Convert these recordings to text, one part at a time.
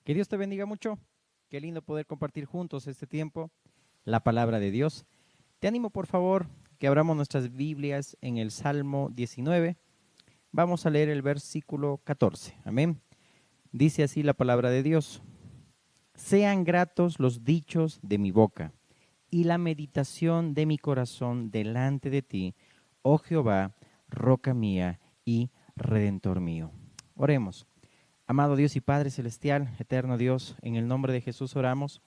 Que Dios te bendiga mucho. Qué lindo poder compartir juntos este tiempo, la palabra de Dios. Te animo, por favor, que abramos nuestras Biblias en el Salmo 19. Vamos a leer el versículo 14. Amén. Dice así la palabra de Dios. Sean gratos los dichos de mi boca y la meditación de mi corazón delante de ti, oh Jehová, roca mía y redentor mío. Oremos. Amado Dios y Padre Celestial, eterno Dios, en el nombre de Jesús oramos.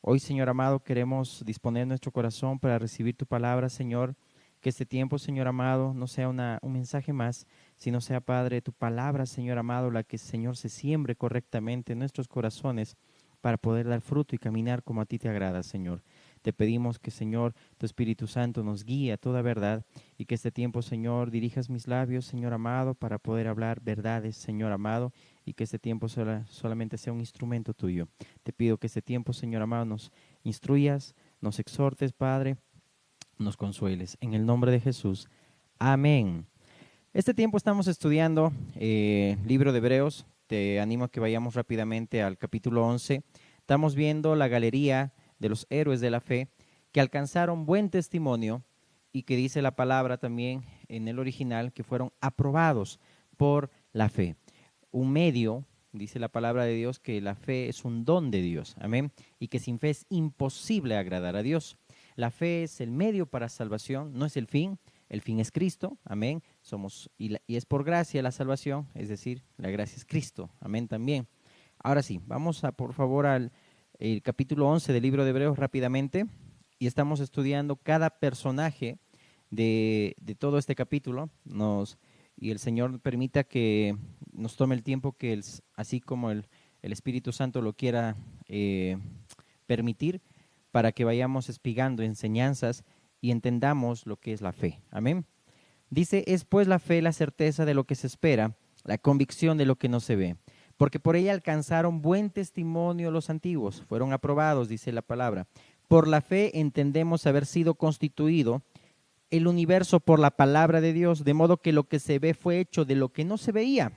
Hoy, Señor amado, queremos disponer nuestro corazón para recibir tu palabra, Señor. Que este tiempo, Señor amado, no sea un mensaje más, sino sea, Padre, tu palabra, Señor amado, la que, Señor, se siembre correctamente en nuestros corazones para poder dar fruto y caminar como a ti te agrada, Señor. Te pedimos que, Señor, tu Espíritu Santo nos guíe a toda verdad y que este tiempo, Señor, dirijas mis labios, Señor amado, para poder hablar verdades, Señor amado, y que este tiempo solamente sea un instrumento tuyo. Te pido que este tiempo, Señor amado, nos instruyas, nos exhortes, Padre, nos consueles. En el nombre de Jesús. Amén. Este tiempo estamos estudiando libro de Hebreos. Te animo a que vayamos rápidamente al capítulo 11. Estamos viendo la galería de los héroes de la fe que alcanzaron buen testimonio y que dice la palabra también en el original que fueron aprobados por la fe. Un medio, dice la palabra de Dios, que la fe es un don de Dios, amén, y que sin fe es imposible agradar a Dios. La fe es el medio para salvación, no es el fin es Cristo, amén, y es por gracia la salvación, es decir, la gracia es Cristo, amén también. Ahora sí, vamos por favor al el capítulo 11 del libro de Hebreos rápidamente, y estamos estudiando cada personaje de todo este capítulo, y el Señor permita que nos tome el tiempo que así como el Espíritu Santo lo quiera permitir, para que vayamos espigando enseñanzas y entendamos lo que es la fe. Amén. Dice, es pues la fe la certeza de lo que se espera, la convicción de lo que no se ve, porque por ella alcanzaron buen testimonio los antiguos, fueron aprobados, dice la palabra. Por la fe entendemos haber sido constituido el universo por la palabra de Dios, de modo que lo que se ve fue hecho de lo que no se veía.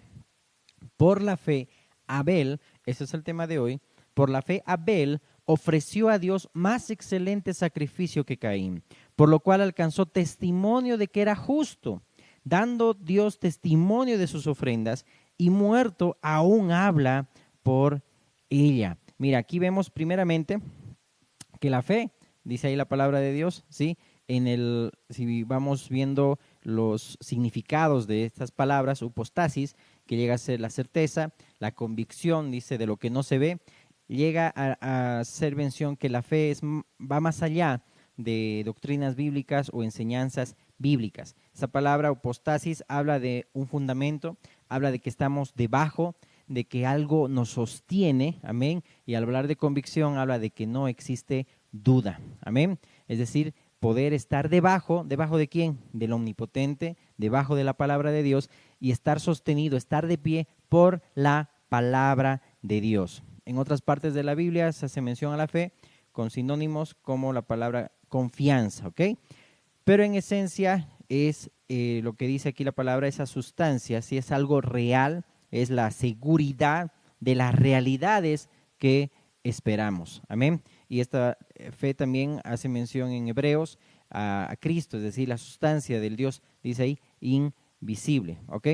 Por la fe, Abel, ese es el tema de hoy, por la fe Abel ofreció a Dios más excelente sacrificio que Caín, por lo cual alcanzó testimonio de que era justo, dando Dios testimonio de sus ofrendas, y muerto aún habla por ella. Mira, aquí vemos primeramente que la fe, dice ahí la palabra de Dios, ¿sí? Si vamos viendo los significados de estas palabras, upostasis, que llega a ser la certeza, la convicción, dice, de lo que no se ve, llega a ser mención que la fe va más allá de doctrinas bíblicas o enseñanzas bíblicas. Esa palabra upostasis habla de un fundamento, habla de que estamos debajo, de que algo nos sostiene, amén, y al hablar de convicción habla de que no existe duda, amén, es decir, poder estar debajo de quién, del omnipotente, debajo de la palabra de Dios y estar sostenido, estar de pie por la palabra de Dios. En otras partes de la Biblia se hace mención a la fe con sinónimos como la palabra confianza, ¿ok? Pero en esencia es lo que dice aquí la palabra, esa sustancia, si es algo real, es la seguridad de las realidades que esperamos. Amén. Y esta fe también hace mención en Hebreos a Cristo, es decir, la sustancia del Dios, dice ahí, invisible. ¿Ok?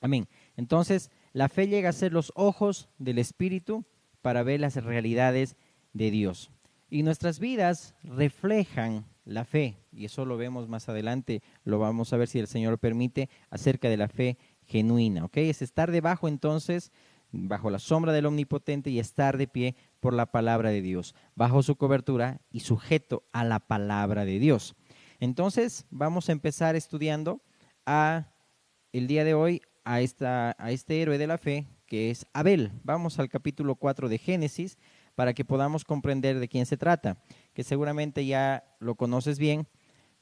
Amén. Entonces, la fe llega a ser los ojos del Espíritu para ver las realidades de Dios. Y nuestras vidas reflejan la fe, y eso lo vemos más adelante, lo vamos a ver si el Señor permite, acerca de la fe genuina, ¿ok? Es estar debajo entonces, bajo la sombra del Omnipotente y estar de pie por la palabra de Dios, bajo su cobertura y sujeto a la palabra de Dios. Entonces, vamos a empezar estudiando el día de hoy a este héroe de la fe, que es Abel. Vamos al capítulo 4 de Génesis, para que podamos comprender de quién se trata, que seguramente ya lo conoces bien,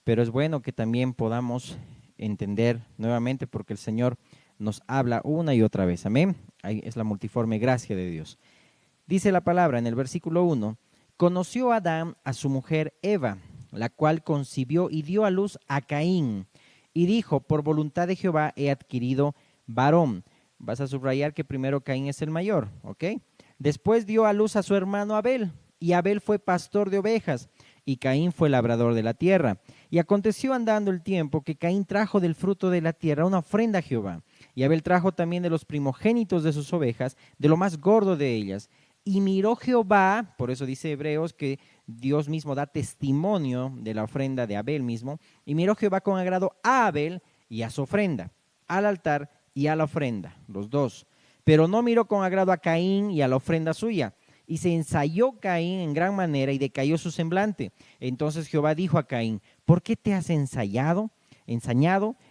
pero es bueno que también podamos entender nuevamente porque el Señor nos habla una y otra vez. Amén. Ahí es la multiforme gracia de Dios. Dice la palabra en el versículo 1, conoció Adán a su mujer Eva, la cual concibió y dio a luz a Caín, y dijo, por voluntad de Jehová he adquirido varón. Vas a subrayar que primero Caín es el mayor, ¿ok? Después dio a luz a su hermano Abel, y Abel fue pastor de ovejas, y Caín fue labrador de la tierra. Y aconteció andando el tiempo que Caín trajo del fruto de la tierra una ofrenda a Jehová. Y Abel trajo también de los primogénitos de sus ovejas, de lo más gordo de ellas. Y miró Jehová, por eso dice Hebreos que Dios mismo da testimonio de la ofrenda de Abel mismo, y miró Jehová con agrado a Abel y a su ofrenda, al altar y a la ofrenda, los dos. Pero no miró con agrado a Caín y a la ofrenda suya. Y se ensayó Caín en gran manera y decayó su semblante. Entonces Jehová dijo a Caín: ¿por qué te has ensañado?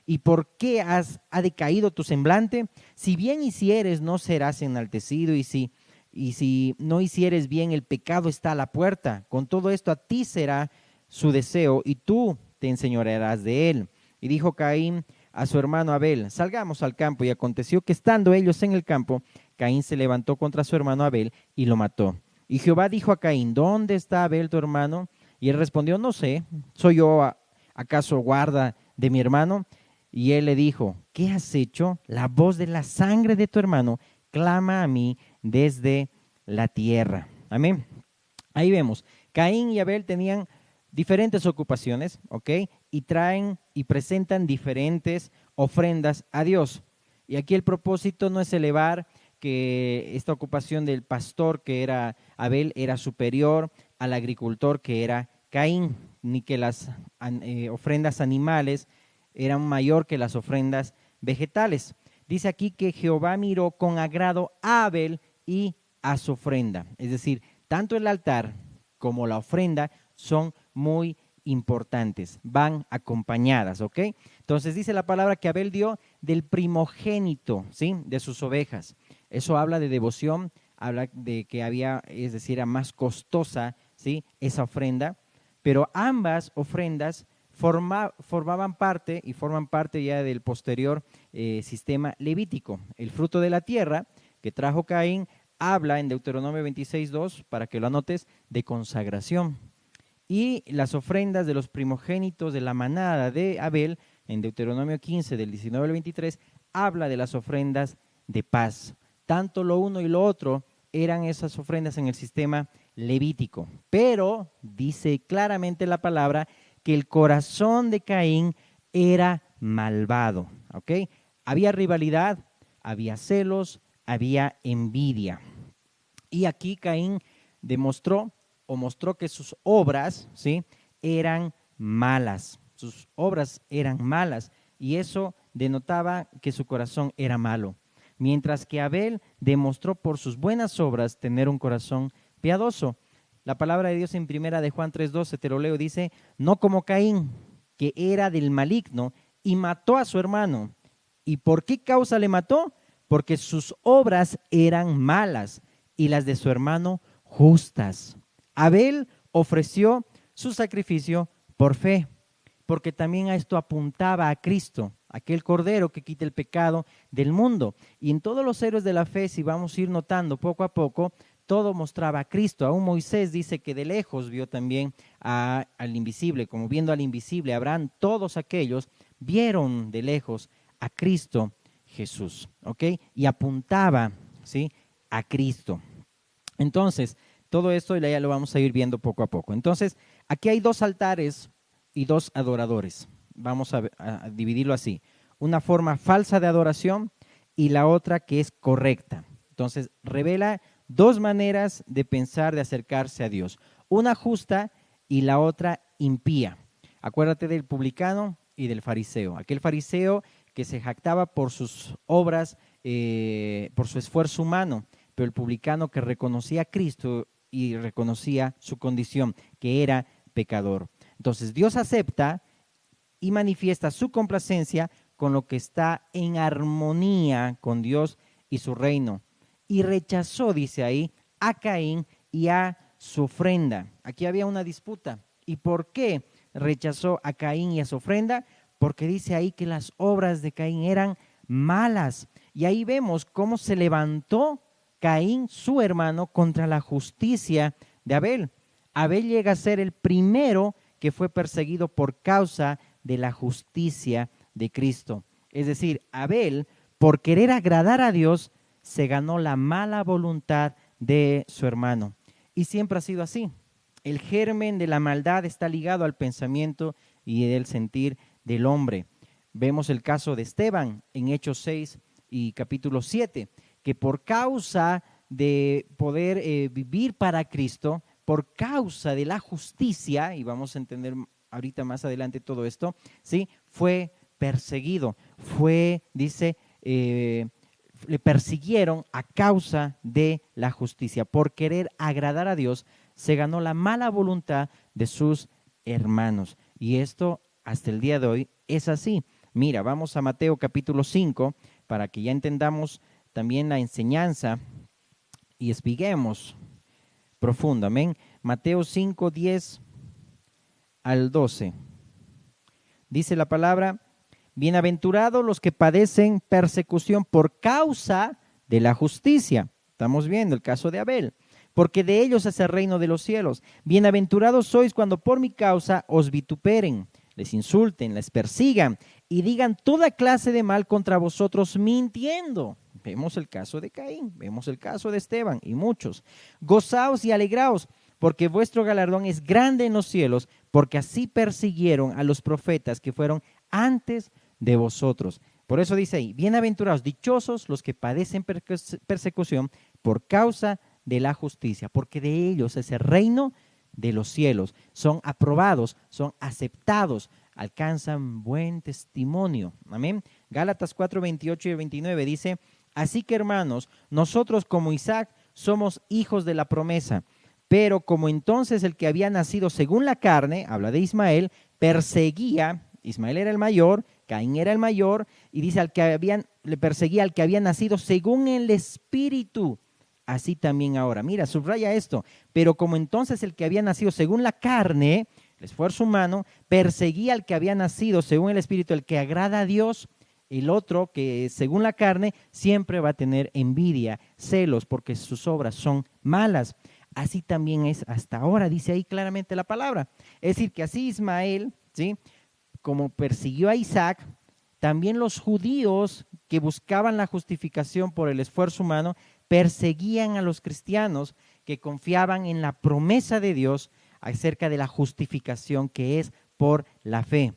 ¿Y por qué ha decaído tu semblante? Si bien hicieres, no serás enaltecido, y si no hicieres bien, el pecado está a la puerta. Con todo esto a ti será su deseo, y tú te enseñorearás de él. Y dijo Caín a su hermano Abel: salgamos al campo. Y aconteció que estando ellos en el campo, Caín se levantó contra su hermano Abel y lo mató. Y Jehová dijo a Caín: ¿dónde está Abel tu hermano? Y él respondió: no sé, ¿soy yo acaso guarda de mi hermano? Y él le dijo: ¿qué has hecho? La voz de la sangre de tu hermano clama a mí desde la tierra. Amén. Ahí vemos, Caín y Abel tenían diferentes ocupaciones, ¿ok? Y traen y presentan diferentes ofrendas a Dios. Y aquí el propósito no es elevar que esta ocupación del pastor, que era Abel, era superior al agricultor, que era Caín, ni que las ofrendas animales eran mayor que las ofrendas vegetales. Dice aquí que Jehová miró con agrado a Abel y a su ofrenda. Es decir, tanto el altar como la ofrenda son muy importantes, van acompañadas, ¿ok? Entonces dice la palabra que Abel dio del primogénito, ¿sí? De sus ovejas. Eso habla de devoción, habla de que había, es decir, era más costosa, ¿sí? Esa ofrenda, pero ambas ofrendas formaban parte y forman parte ya del posterior sistema levítico. El fruto de la tierra que trajo Caín habla en Deuteronomio 26:2, para que lo anotes, de consagración. Y las ofrendas de los primogénitos de la manada de Abel, en Deuteronomio 15, del 19 al 23, habla de las ofrendas de paz. Tanto lo uno y lo otro eran esas ofrendas en el sistema levítico. Pero dice claramente la palabra que el corazón de Caín era malvado, ¿ok? Había rivalidad, había celos, había envidia. Y aquí Caín demostró o mostró que sus obras, ¿sí?, eran malas. Sus obras eran malas y eso denotaba que su corazón era malo. Mientras que Abel demostró por sus buenas obras tener un corazón piadoso. La palabra de Dios en primera de Juan 3:12, te lo leo, dice: no como Caín, que era del maligno y mató a su hermano. ¿Y por qué causa le mató? Porque sus obras eran malas y las de su hermano justas. Abel ofreció su sacrificio por fe, porque también a esto apuntaba a Cristo, aquel cordero que quita el pecado del mundo. Y en todos los héroes de la fe, si vamos a ir notando poco a poco, todo mostraba a Cristo. Aún Moisés dice que de lejos vio también al invisible, como viendo al invisible. Abraham, todos aquellos vieron de lejos a Cristo Jesús, ¿ok? Y apuntaba, ¿sí?, a Cristo. Entonces, todo esto ya lo vamos a ir viendo poco a poco. Entonces, aquí hay dos altares y dos adoradores. Vamos a dividirlo así. Una forma falsa de adoración y la otra que es correcta. Entonces, revela dos maneras de pensar, de acercarse a Dios. Una justa y la otra impía. Acuérdate del publicano y del fariseo. Aquel fariseo que se jactaba por sus obras, por su esfuerzo humano, pero el publicano que reconocía a Cristo y reconocía su condición, que era pecador. Entonces Dios acepta y manifiesta su complacencia con lo que está en armonía con Dios y su reino. Y rechazó, dice ahí, a Caín y a su ofrenda. Aquí había una disputa. ¿Y por qué rechazó a Caín y a su ofrenda? Porque dice ahí que las obras de Caín eran malas. Y ahí vemos cómo se levantó Caín, su hermano, contra la justicia de Abel. Abel llega a ser el primero que fue perseguido por causa de la justicia de Cristo. Es decir, Abel, por querer agradar a Dios, se ganó la mala voluntad de su hermano. Y siempre ha sido así. El germen de la maldad está ligado al pensamiento y el sentir del hombre. Vemos el caso de Esteban en Hechos 6 y capítulo 7, que por causa de poder vivir para Cristo, por causa de la justicia, y vamos a entender ahorita más adelante todo esto, ¿sí? Fue perseguido, dice, le persiguieron a causa de la justicia. Por querer agradar a Dios, se ganó la mala voluntad de sus hermanos. Y esto hasta el día de hoy es así. Mira, vamos a Mateo capítulo 5 para que ya entendamos también la enseñanza y espiguemos profundo. Amén. Mateo 5, 10 al 12. Dice la palabra: bienaventurados los que padecen persecución por causa de la justicia. Estamos viendo el caso de Abel. Porque de ellos es el reino de los cielos. Bienaventurados sois cuando por mi causa os vituperen, les insulten, les persigan y digan toda clase de mal contra vosotros mintiendo. Vemos el caso de Caín, vemos el caso de Esteban y muchos. Gozaos y alegraos, porque vuestro galardón es grande en los cielos, porque así persiguieron a los profetas que fueron antes de vosotros. Por eso dice ahí: bienaventurados, dichosos los que padecen persecución por causa de la justicia, porque de ellos es el reino de los cielos. Son aprobados, son aceptados, alcanzan buen testimonio. Amén. Gálatas 4, 28 y 29 dice: así que hermanos, nosotros como Isaac somos hijos de la promesa, pero como entonces el que había nacido según la carne, habla de Ismael, perseguía, Ismael era el mayor, Caín era el mayor, y dice le perseguía al que había nacido según el espíritu. Así también ahora. Mira, subraya esto. Pero como entonces el que había nacido según la carne, el esfuerzo humano, perseguía al que había nacido según el espíritu, el que agrada a Dios, el otro que según la carne siempre va a tener envidia, celos, porque sus obras son malas. Así también es hasta ahora, dice ahí claramente la palabra. Es decir, que así Ismael, ¿sí?, como persiguió a Isaac, también los judíos que buscaban la justificación por el esfuerzo humano, perseguían a los cristianos que confiaban en la promesa de Dios acerca de la justificación que es por la fe.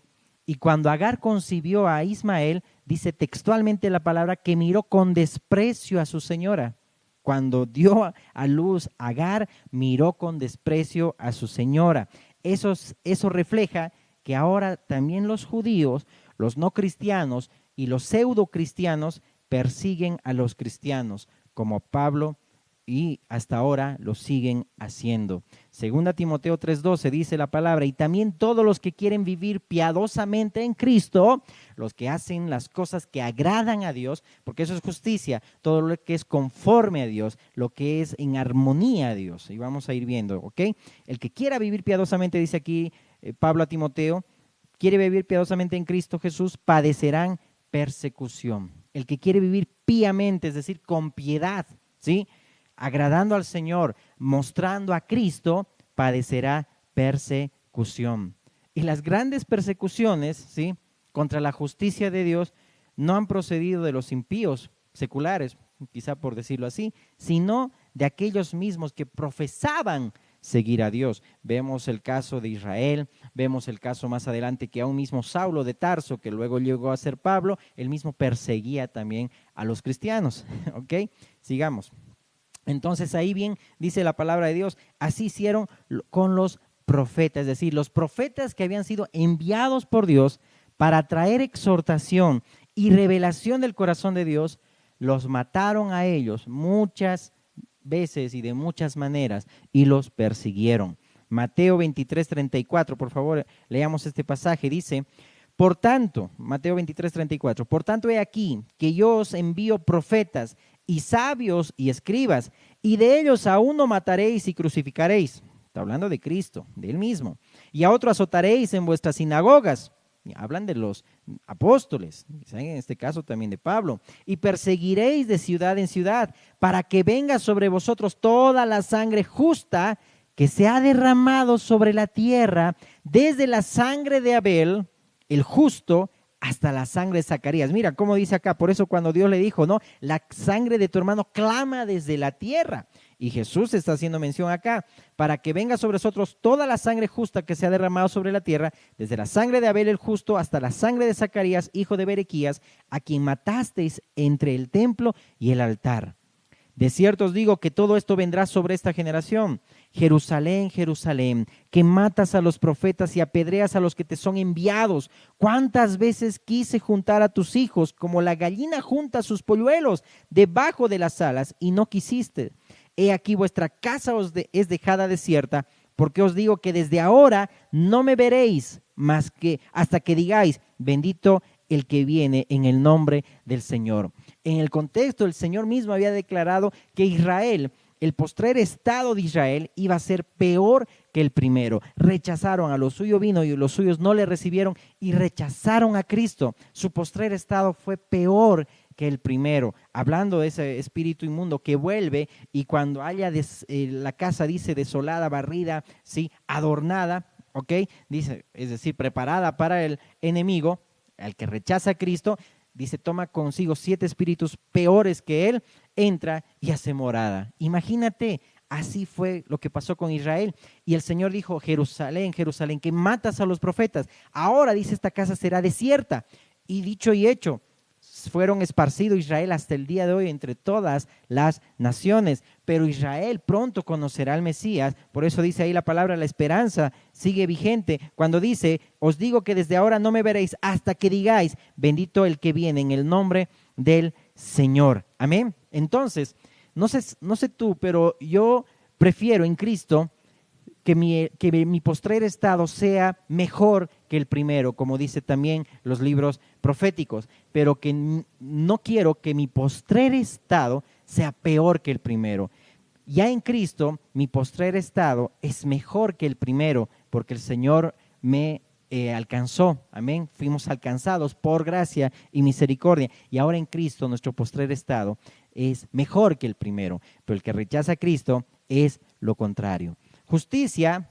Y cuando Agar concibió a Ismael, dice textualmente la palabra que miró con desprecio a su señora. Cuando dio a luz Agar, miró con desprecio a su señora. Eso refleja que ahora también los judíos, los no cristianos y los pseudo cristianos persiguen a los cristianos, como Pablo, y hasta ahora lo siguen haciendo. Segunda Timoteo 3:12 dice la palabra: y también todos los que quieren vivir piadosamente en Cristo, los que hacen las cosas que agradan a Dios, porque eso es justicia, todo lo que es conforme a Dios, lo que es en armonía a Dios. Y vamos a ir viendo, ¿ok? El que quiera vivir piadosamente, dice aquí Pablo a Timoteo, quiere vivir piadosamente en Cristo Jesús, padecerán persecución. El que quiere vivir píamente, es decir, con piedad, ¿sí?, agradando al Señor, mostrando a Cristo, padecerá persecución. Y las grandes persecuciones, ¿sí?, contra la justicia de Dios no han procedido de los impíos seculares, quizá por decirlo así, sino de aquellos mismos que profesaban seguir a Dios. Vemos el caso de Israel, vemos el caso más adelante que aún mismo Saulo de Tarso, que luego llegó a ser Pablo, él mismo perseguía también a los cristianos. ¿Ok? Sigamos. Entonces ahí bien dice la palabra de Dios, así hicieron con los profetas, es decir, los profetas que habían sido enviados por Dios para traer exhortación y revelación del corazón de Dios, los mataron a ellos muchas veces y de muchas maneras y los persiguieron. Mateo 23:34, por favor, leamos este pasaje, dice: por tanto, Mateo 23:34, por tanto he aquí que yo os envío profetas y sabios y escribas, y de ellos a uno mataréis y crucificaréis. Está hablando de Cristo, de él mismo. Y a otro azotaréis en vuestras sinagogas. Hablan de los apóstoles, en este caso también de Pablo. Y perseguiréis de ciudad en ciudad, para que venga sobre vosotros toda la sangre justa que se ha derramado sobre la tierra, desde la sangre de Abel, el justo, hasta la sangre de Zacarías. Mira cómo dice acá, por eso cuando Dios le dijo, no, la sangre de tu hermano clama desde la tierra. Y Jesús está haciendo mención acá, para que venga sobre nosotros toda la sangre justa que se ha derramado sobre la tierra, desde la sangre de Abel el justo hasta la sangre de Zacarías, hijo de Berequías, a quien matasteis entre el templo y el altar. De cierto os digo que todo esto vendrá sobre esta generación. Jerusalén, Jerusalén, que matas a los profetas y apedreas a los que te son enviados. ¿Cuántas veces quise juntar a tus hijos como la gallina junta sus polluelos debajo de las alas y no quisiste? He aquí vuestra casa es dejada desierta, porque os digo que desde ahora no me veréis más que hasta que digáis, bendito el que viene en el nombre del Señor. En el contexto, el Señor mismo había declarado que Israel, el postrer estado de Israel, iba a ser peor que el primero. Rechazaron a lo suyo vino y los suyos no le recibieron y rechazaron a Cristo. Su postrer estado fue peor que el primero, hablando de ese espíritu inmundo que vuelve y cuando haya la casa, dice, desolada, barrida, ¿sí? Adornada, ¿ok? Dice, es decir, preparada para el enemigo, al que rechaza a Cristo, dice, toma consigo 7 espíritus peores que él, entra y hace morada. Imagínate, así fue lo que pasó con Israel. Y el Señor dijo, Jerusalén, Jerusalén, que matas a los profetas. Ahora, dice, esta casa será desierta. Y dicho y hecho, fueron esparcidos Israel hasta el día de hoy entre todas las naciones, pero Israel pronto conocerá al Mesías. Por eso dice ahí la palabra, la esperanza sigue vigente, cuando dice, os digo que desde ahora no me veréis hasta que digáis, bendito el que viene en el nombre del Señor. Amén. Entonces, no sé tú, pero yo prefiero en Cristo que mi postrer estado sea mejor que el primero, como dice también los libros proféticos, pero que no quiero que mi postrer estado sea peor que el primero. Ya en Cristo, mi postrer estado es mejor que el primero, porque el Señor me alcanzó, amén, fuimos alcanzados por gracia y misericordia, y ahora en Cristo nuestro postrer estado es mejor que el primero, pero el que rechaza a Cristo es lo contrario. Justicia,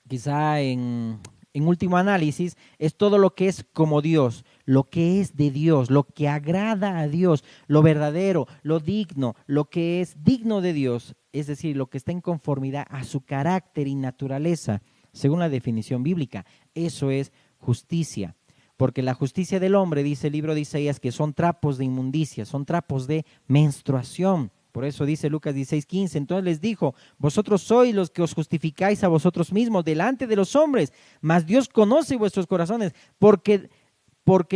quizá en último análisis, es todo lo que es como Dios, lo que es de Dios, lo que agrada a Dios, lo verdadero, lo digno, lo que es digno de Dios, es decir, lo que está en conformidad a su carácter y naturaleza, según la definición bíblica. Eso es justicia. Porque la justicia del hombre, dice el libro de Isaías, que son trapos de inmundicia, son trapos de menstruación. Por eso dice Lucas 16:15, entonces les dijo, vosotros sois los que os justificáis a vosotros mismos delante de los hombres, mas Dios conoce vuestros corazones, porque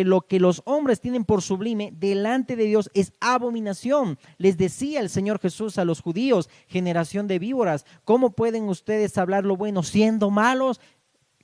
lo que los hombres tienen por sublime delante de Dios es abominación. Les decía el Señor Jesús a los judíos, generación de víboras, ¿cómo pueden ustedes hablar lo bueno siendo malos?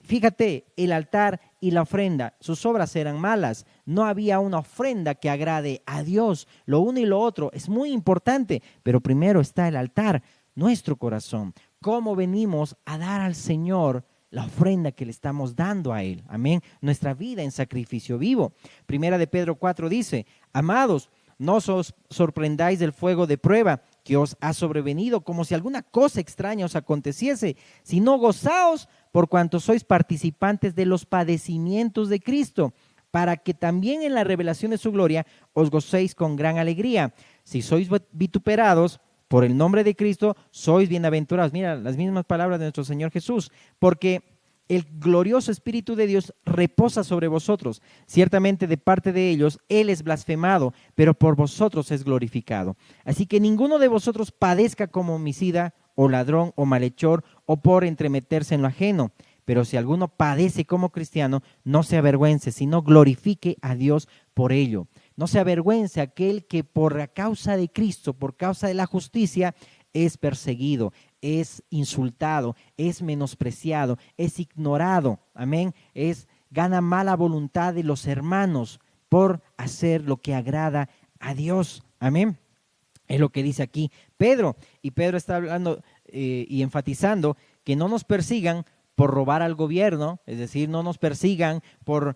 Fíjate, el altar y la ofrenda, sus obras eran malas. No había una ofrenda que agrade a Dios. Lo uno y lo otro es muy importante, pero primero está el altar, nuestro corazón. ¿Cómo venimos a dar al Señor la ofrenda que le estamos dando a Él? Amén. Nuestra vida en sacrificio vivo. Primera de Pedro 4 dice, amados, no os sorprendáis del fuego de prueba que os ha sobrevenido, como si alguna cosa extraña os aconteciese, sino gozaos por cuanto sois participantes de los padecimientos de Cristo, para que también en la revelación de su gloria os gocéis con gran alegría. Si sois vituperados por el nombre de Cristo, sois bienaventurados. Mira, las mismas palabras de nuestro Señor Jesús, porque el glorioso Espíritu de Dios reposa sobre vosotros. Ciertamente de parte de ellos Él es blasfemado, pero por vosotros es glorificado. Así que ninguno de vosotros padezca como homicida, o ladrón, o malhechor, o por entremeterse en lo ajeno. Pero si alguno padece como cristiano, no se avergüence, sino glorifique a Dios por ello. No se avergüence aquel que por la causa de Cristo, por causa de la justicia, es perseguido, es insultado, es menospreciado, es ignorado, amén, gana mala voluntad de los hermanos por hacer lo que agrada a Dios, amén. Es lo que dice aquí Pedro, y Pedro está hablando y enfatizando que no nos persigan por robar al gobierno, es decir, no nos persigan por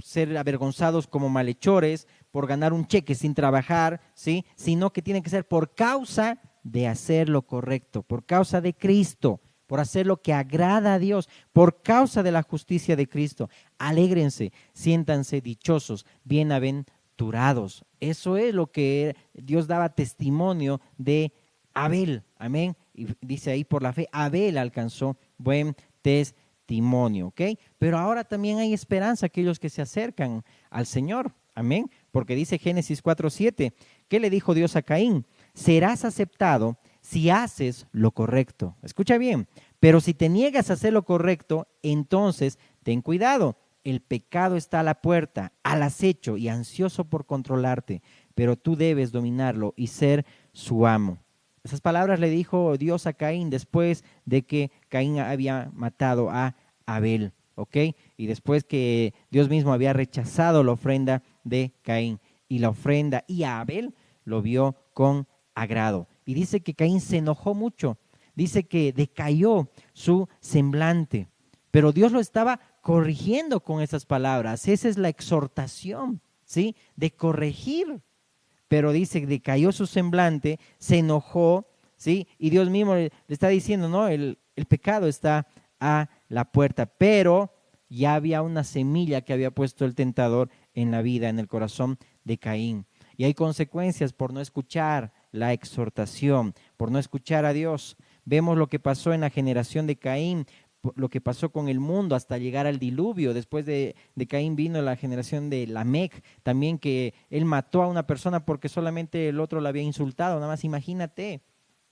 ser avergonzados como malhechores, por ganar un cheque sin trabajar, ¿sí? Sino que tiene que ser por causa de hacer lo correcto, por causa de Cristo, por hacer lo que agrada a Dios, por causa de la justicia de Cristo. Alégrense, siéntanse dichosos, bienaventurados. Eso es lo que Dios daba testimonio de Abel. Amén. Y dice ahí, por la fe, Abel alcanzó buen testimonio. ¿Ok? Pero ahora también hay esperanza aquellos que se acercan al Señor. Amén. Porque dice Génesis 4:7, ¿qué le dijo Dios a Caín? Serás aceptado si haces lo correcto. Escucha bien, pero si te niegas a hacer lo correcto, entonces ten cuidado. El pecado está a la puerta, al acecho y ansioso por controlarte, pero tú debes dominarlo y ser su amo. Esas palabras le dijo Dios a Caín después de que Caín había matado a Abel, ¿ok? Y después que Dios mismo había rechazado la ofrenda de Caín y la ofrenda y a Abel lo vio con agrado. Y dice que Caín se enojó mucho, dice que decayó su semblante, pero Dios lo estaba corrigiendo con esas palabras. Esa es la exhortación, ¿sí? De corregir. Pero dice que decayó su semblante, se enojó, ¿sí? Y Dios mismo le está diciendo, no, el pecado está a la puerta, pero ya había una semilla que había puesto el tentador en la vida, en el corazón de Caín. Y hay consecuencias por no escuchar la exhortación, por no escuchar a Dios. Vemos lo que pasó en la generación de Caín, lo que pasó con el mundo hasta llegar al diluvio. Después de Caín vino la generación de Lamec, también que él mató a una persona porque solamente el otro la había insultado. Nada más imagínate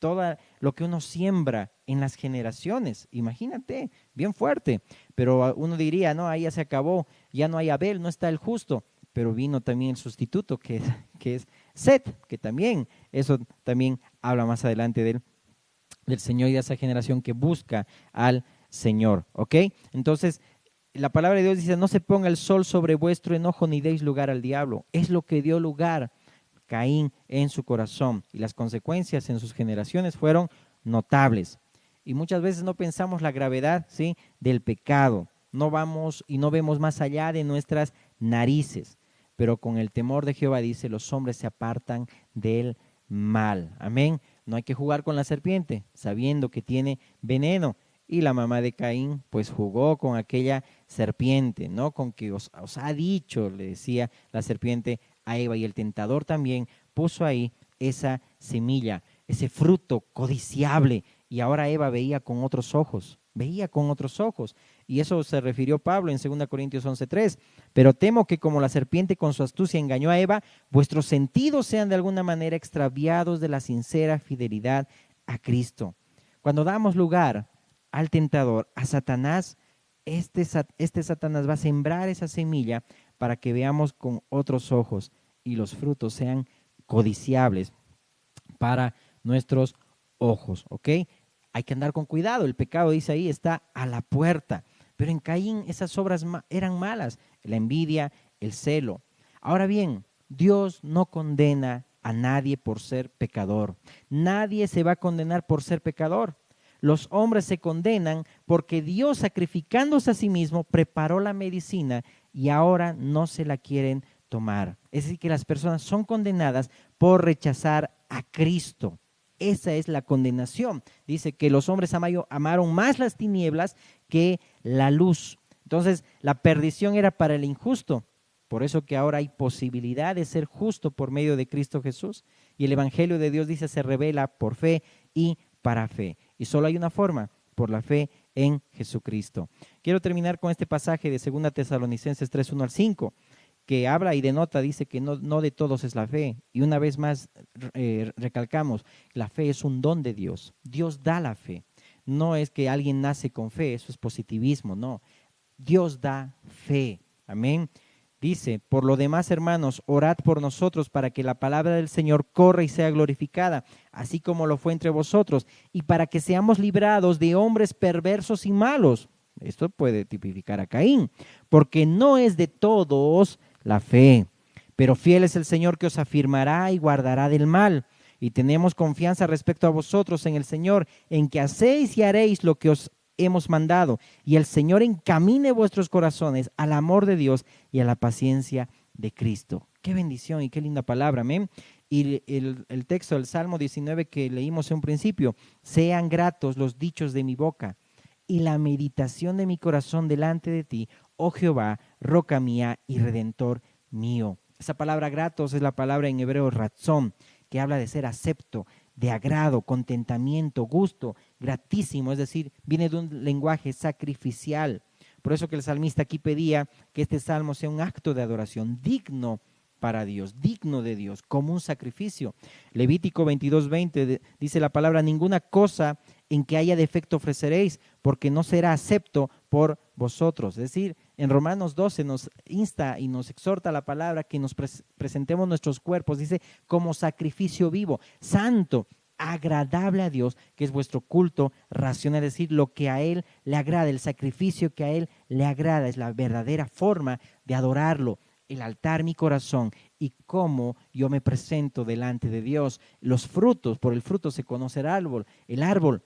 todo lo que uno siembra en las generaciones, imagínate, bien fuerte. Pero uno diría, no, ahí ya se acabó, ya no hay Abel, no está el justo. Pero vino también el sustituto que es Set, que también, eso también habla más adelante del Señor y de esa generación que busca al Señor, ¿ok? Entonces, la palabra de Dios dice, no se ponga el sol sobre vuestro enojo ni deis lugar al diablo. Es lo que dio lugar Caín en su corazón y las consecuencias en sus generaciones fueron notables. Y muchas veces no pensamos la gravedad, ¿sí?, del pecado. No vamos y no vemos más allá de nuestras narices. Pero con el temor de Jehová, dice, los hombres se apartan del mal. Amén. No hay que jugar con la serpiente, sabiendo que tiene veneno. Y la mamá de Caín, pues jugó con aquella serpiente, ¿no? Con que os ha dicho, le decía la serpiente a Eva. Y el tentador también puso ahí esa semilla, ese fruto codiciable. Y ahora Eva veía con otros ojos. Y eso se refirió Pablo en 2 Corintios 11:3. Pero temo que como la serpiente con su astucia engañó a Eva, vuestros sentidos sean de alguna manera extraviados de la sincera fidelidad a Cristo. Cuando damos lugar al tentador, a Satanás, este Satanás va a sembrar esa semilla para que veamos con otros ojos y los frutos sean codiciables para nuestros ojos, ¿ok? Hay que andar con cuidado, el pecado, dice ahí, está a la puerta. Pero en Caín esas obras eran malas, la envidia, el celo. Ahora bien, Dios no condena a nadie por ser pecador. Nadie se va a condenar por ser pecador. Los hombres se condenan porque Dios, sacrificándose a sí mismo, preparó la medicina y ahora no se la quieren tomar. Es decir, que las personas son condenadas por rechazar a Cristo. Esa es la condenación. Dice que los hombres amaron más las tinieblas que la luz. Entonces, la perdición era para el injusto. Por eso que ahora hay posibilidad de ser justo por medio de Cristo Jesús. Y el Evangelio de Dios, dice, se revela por fe y para fe. Y solo hay una forma, por la fe en Jesucristo. Quiero terminar con este pasaje de 2 Tesalonicenses 3, 1 al 5. Que habla y denota, dice que no de todos es la fe. Y una vez más recalcamos, la fe es un don de Dios. Dios da la fe. No es que alguien nace con fe, eso es positivismo, no. Dios da fe. Amén. Dice, por lo demás, hermanos, orad por nosotros para que la palabra del Señor corra y sea glorificada, así como lo fue entre vosotros, y para que seamos librados de hombres perversos y malos. Esto puede tipificar a Caín, porque no es de todos la fe, pero fiel es el Señor que os afirmará y guardará del mal. Y tenemos confianza respecto a vosotros en el Señor, en que hacéis y haréis lo que os hemos mandado, y el Señor encamine vuestros corazones al amor de Dios y a la paciencia de Cristo. Qué bendición y qué linda palabra, amén. Y el texto del Salmo 19 que leímos en un principio, sean gratos los dichos de mi boca y la meditación de mi corazón delante de ti, oh Jehová, roca mía y redentor mío. Esa palabra gratos es la palabra en hebreo ratzón, que habla de ser acepto, de agrado, contentamiento, gusto, gratísimo, es decir, viene de un lenguaje sacrificial. Por eso que el salmista aquí pedía que este salmo sea un acto de adoración digno para Dios, digno de Dios, como un sacrificio. Levítico 22:20 dice la palabra, ninguna cosa en que haya defecto ofreceréis, porque no será acepto por vosotros. Es decir, en Romanos 12 nos insta y nos exhorta la palabra que nos presentemos nuestros cuerpos, dice, como sacrificio vivo, santo, agradable a Dios, que es vuestro culto racional, es decir, lo que a Él le agrada, el sacrificio que a Él le agrada, es la verdadera forma de adorarlo, el altar, mi corazón, y cómo yo me presento delante de Dios. Los frutos, por el fruto se conoce el árbol.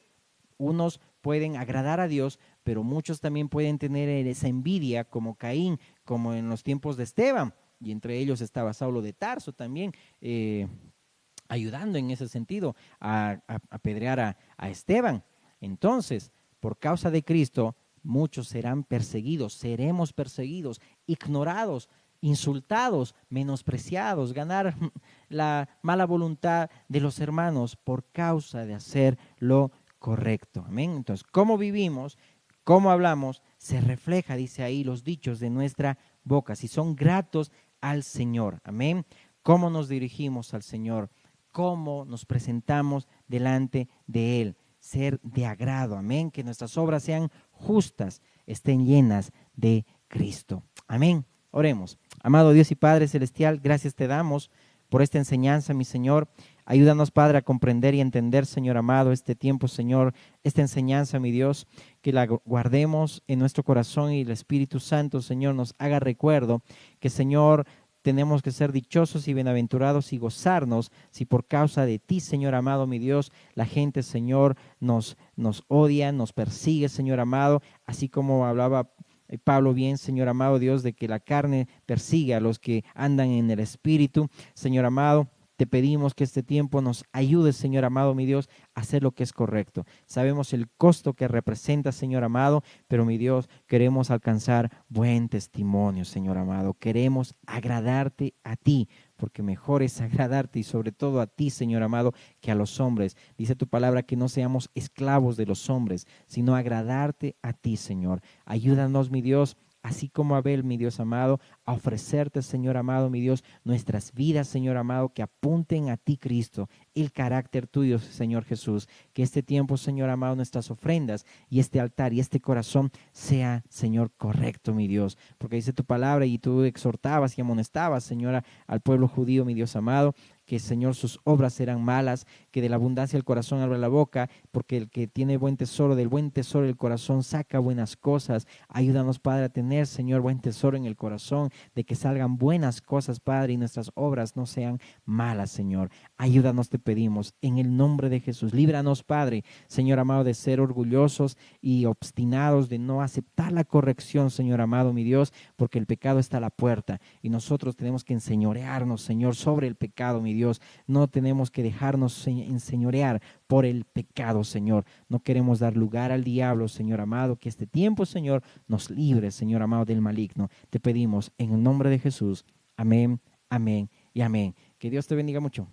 Unos pueden agradar a Dios, pero muchos también pueden tener esa envidia como Caín, como en los tiempos de Esteban, y entre ellos estaba Saulo de Tarso también, ayudando en ese sentido a apedrear a Esteban. Entonces, por causa de Cristo, muchos serán perseguidos, seremos perseguidos, ignorados, insultados, menospreciados, ganar la mala voluntad de los hermanos por causa de hacer lo correcto. Amén. Entonces, cómo vivimos, cómo hablamos, se refleja, dice ahí, los dichos de nuestra boca, si son gratos al Señor. Amén. Cómo nos dirigimos al Señor, cómo nos presentamos delante de Él, ser de agrado. Amén. Que nuestras obras sean justas, estén llenas de Cristo. Amén. Oremos. Amado Dios y Padre Celestial, gracias te damos por esta enseñanza, mi Señor. Ayúdanos, Padre, a comprender y entender, Señor amado, este tiempo, Señor, esta enseñanza, mi Dios, que la guardemos en nuestro corazón y el Espíritu Santo, Señor, nos haga recuerdo que, Señor, tenemos que ser dichosos y bienaventurados y gozarnos si por causa de ti, Señor amado, mi Dios, la gente, Señor, nos odia, nos persigue, Señor amado, así como hablaba Pablo bien, Señor amado Dios, de que la carne persigue a los que andan en el Espíritu. Señor amado, te pedimos que este tiempo nos ayude, Señor amado, mi Dios, a hacer lo que es correcto. Sabemos el costo que representa, Señor amado, pero mi Dios, queremos alcanzar buen testimonio, Señor amado. Queremos agradarte a ti, porque mejor es agradarte y sobre todo a ti, Señor amado, que a los hombres. Dice tu palabra que no seamos esclavos de los hombres, sino agradarte a ti, Señor. Ayúdanos, mi Dios, así como Abel, mi Dios amado, a ofrecerte, Señor amado, mi Dios, nuestras vidas, Señor amado, que apunten a ti, Cristo, el carácter tuyo, Señor Jesús. Que este tiempo, Señor amado, nuestras ofrendas y este altar y este corazón sea, Señor, correcto, mi Dios. Porque dice tu palabra y tú exhortabas y amonestabas, Señora, al pueblo judío, mi Dios amado, que, Señor, sus obras serán malas, que de la abundancia del corazón abre la boca, porque el que tiene buen tesoro, del buen tesoro del corazón saca buenas cosas. Ayúdanos, Padre, a tener, Señor, buen tesoro en el corazón, de que salgan buenas cosas, Padre, y nuestras obras no sean malas, Señor. Ayúdanos, te pedimos, en el nombre de Jesús. Líbranos, Padre, Señor amado, de ser orgullosos y obstinados, de no aceptar la corrección, Señor amado, mi Dios, porque el pecado está a la puerta y nosotros tenemos que enseñorearnos, Señor, sobre el pecado, mi Dios. No tenemos que dejarnos enseñorear por el pecado, Señor. No queremos dar lugar al diablo, Señor amado, que este tiempo, Señor, nos libre, Señor amado, del maligno. Te pedimos en el nombre de Jesús. Amén, amén y amén. Que Dios te bendiga mucho.